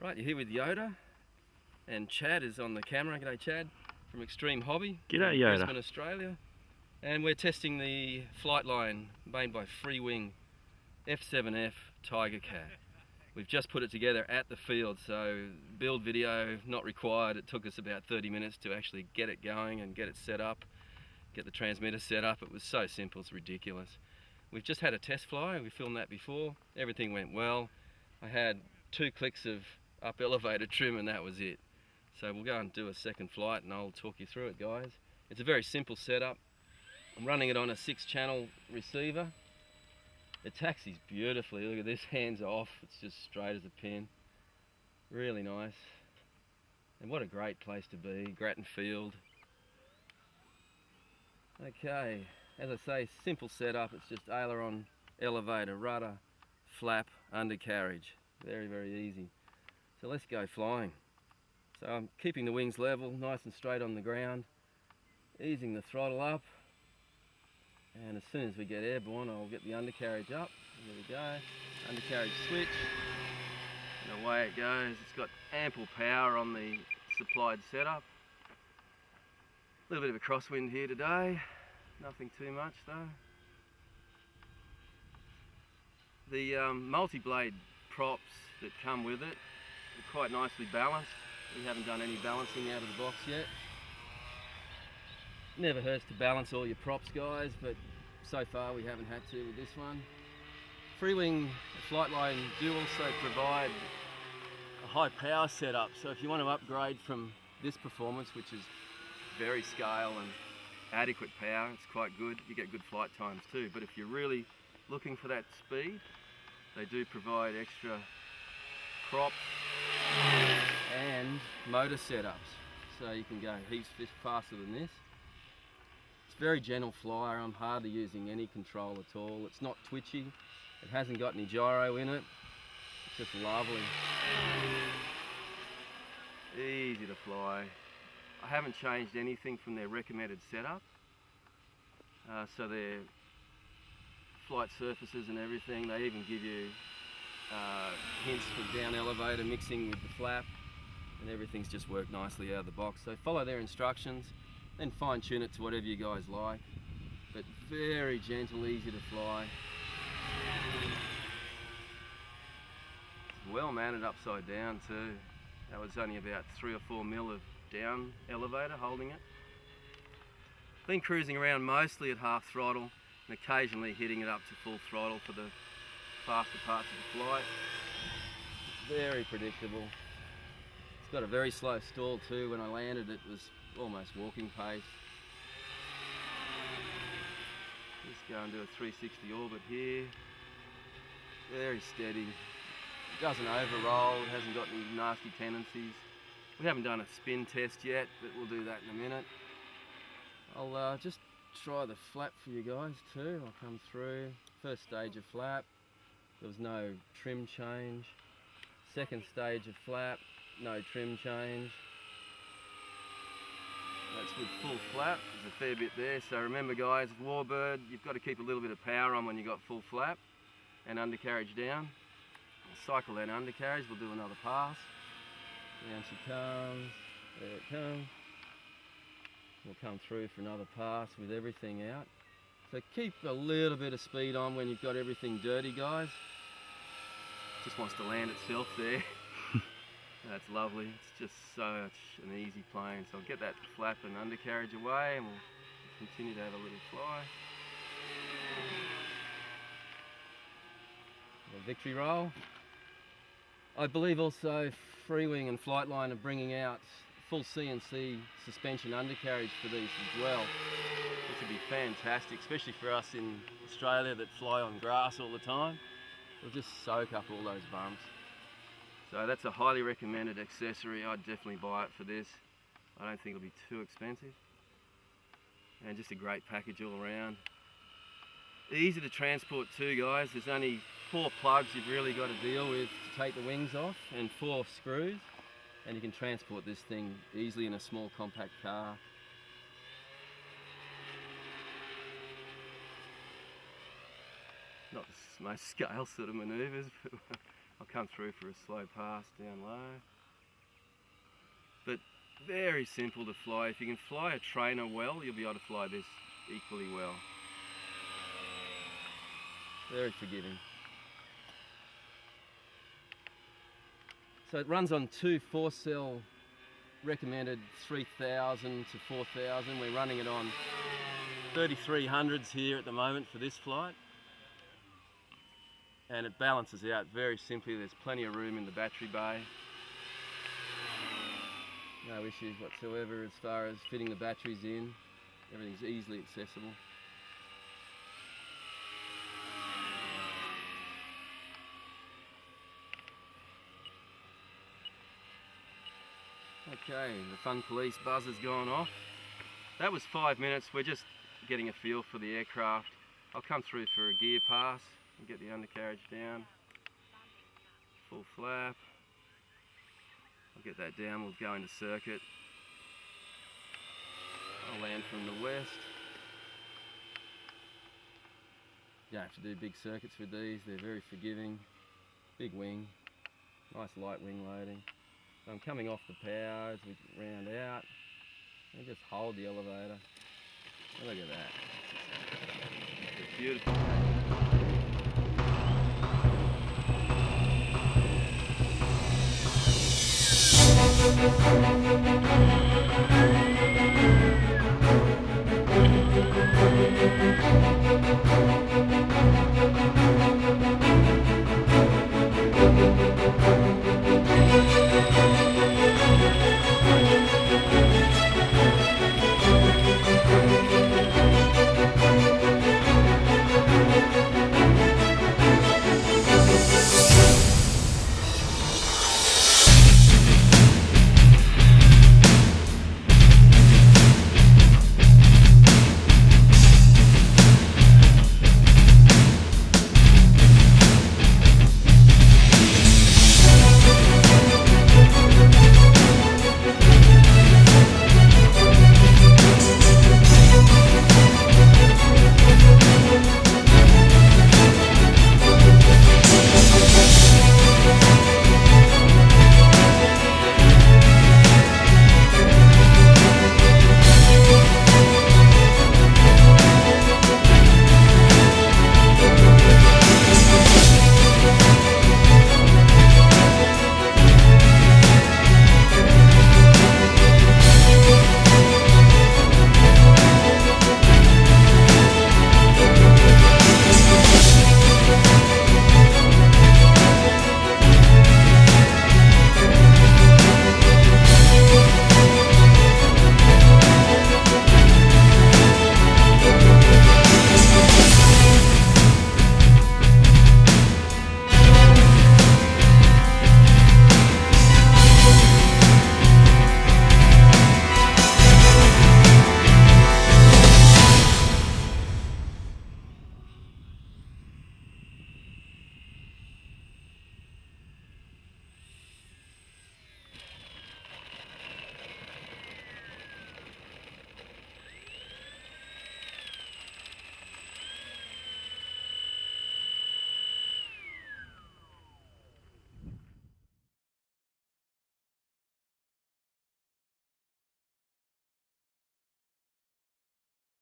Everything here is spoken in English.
Right, you're here with Yoda, and Chad is on the camera. G'day Chad, from Extreme Hobby. G'day in Yoda. Brisbane, Australia. And we're testing the FlightLine made by FlightLine F7F Tigercat. We've just put it together at the field, so build video not required. It took us about 30 minutes to actually get it going and get it set up, get the transmitter set up. It was so simple, it's ridiculous. We've just had a test fly, we filmed that before. Everything went well. I had 2 clicks of up elevator trim and that was it. So we'll go and do a second flight and I'll talk you through it, guys. It's a very simple setup. I'm running it on a 6-channel receiver. It taxis beautifully. Look at this, hands off. It's just straight as a pin. Really nice. And what a great place to be, Grattan Field. Okay, as I say, simple setup. It's just aileron, elevator, rudder, flap, undercarriage. Very, very easy. So let's go flying. So I'm keeping the wings level, nice and straight on the ground, easing the throttle up, and as soon as we get airborne I'll get the undercarriage up. There we go, undercarriage switch, and away it goes. It's got ample power on the supplied setup. A little bit of a crosswind here today, nothing too much though. The multi-blade props that come with it are quite nicely balanced. We haven't done any balancing out of the box yet. Never hurts to balance all your props, guys, but so far we haven't had to with this one. FlightLine do also provide a high power setup, so if you want to upgrade from this performance, which is very scale and adequate power, it's quite good. You get good flight times too, but if you're really looking for that speed, they do provide extra props and motor setups, so you can go heaps faster than this. It's a very gentle flyer. I'm hardly using any control at all. It's not twitchy, it hasn't got any gyro in it. It's just lovely, easy to fly. I haven't changed anything from their recommended setup, so their flight surfaces and everything, they even give you hints for down elevator mixing with the flap, and everything's just worked nicely out of the box. So follow their instructions, then fine tune it to whatever you guys like, but very gentle, easy to fly. Well mounted upside down too. That was only about 3 or 4 mil of down elevator holding it. Been cruising around mostly at half throttle and occasionally hitting it up to full throttle for the faster parts of the flight. It's very predictable. It's got a very slow stall too. When I landed it was almost walking pace. Just go and do a 360 orbit here. Very steady. It doesn't overroll, it hasn't got any nasty tendencies. We haven't done a spin test yet, but we'll do that in a minute. I'll just try the flap for you guys too. I'll come through. First stage of flap, there was no trim change. Second stage of flap, no trim change. That's with full flap. There's a fair bit there. So remember guys, warbird, you've got to keep a little bit of power on when you've got full flap and undercarriage down. I'll cycle that undercarriage, we'll do another pass. Down she comes, there it comes. We'll come through for another pass with everything out. So keep a little bit of speed on when you've got everything dirty, guys. Just wants to land itself there. That's lovely. It's just such an easy plane. So I'll get that flap and undercarriage away and we'll continue to have a little fly. A victory roll. I believe also FlightLine and FlightLine are bringing out full CNC suspension undercarriage for these as well, which would be fantastic, especially for us in Australia that fly on grass all the time. It'll just soak up all those bumps. So that's a highly recommended accessory. I'd definitely buy it for this. I don't think it'll be too expensive. And just a great package all around. Easy to transport too, guys. There's only 4 plugs you've really got to deal with to take the wings off and 4 screws. And you can transport this thing easily in a small compact car. Not the most scale sort of manoeuvres, but I'll come through for a slow pass down low. But very simple to fly. If you can fly a trainer well, you'll be able to fly this equally well. Very forgiving. So it runs on two 4-cell recommended 3000 to 4000. We're running it on 3300s here at the moment for this flight. And it balances out very simply. There's plenty of room in the battery bay. No issues whatsoever as far as fitting the batteries in. Everything's easily accessible. Okay, the fun police buzz has gone off. That was 5 minutes. We're just getting a feel for the aircraft. I'll come through for a gear pass and get the undercarriage down. Full flap. I'll get that down, we'll go into circuit. I'll land from the west. You don't have to do big circuits with these, they're very forgiving. Big wing, nice light wing loading. So I'm coming off the power as we round out and just hold the elevator. And look at that. It's beautiful.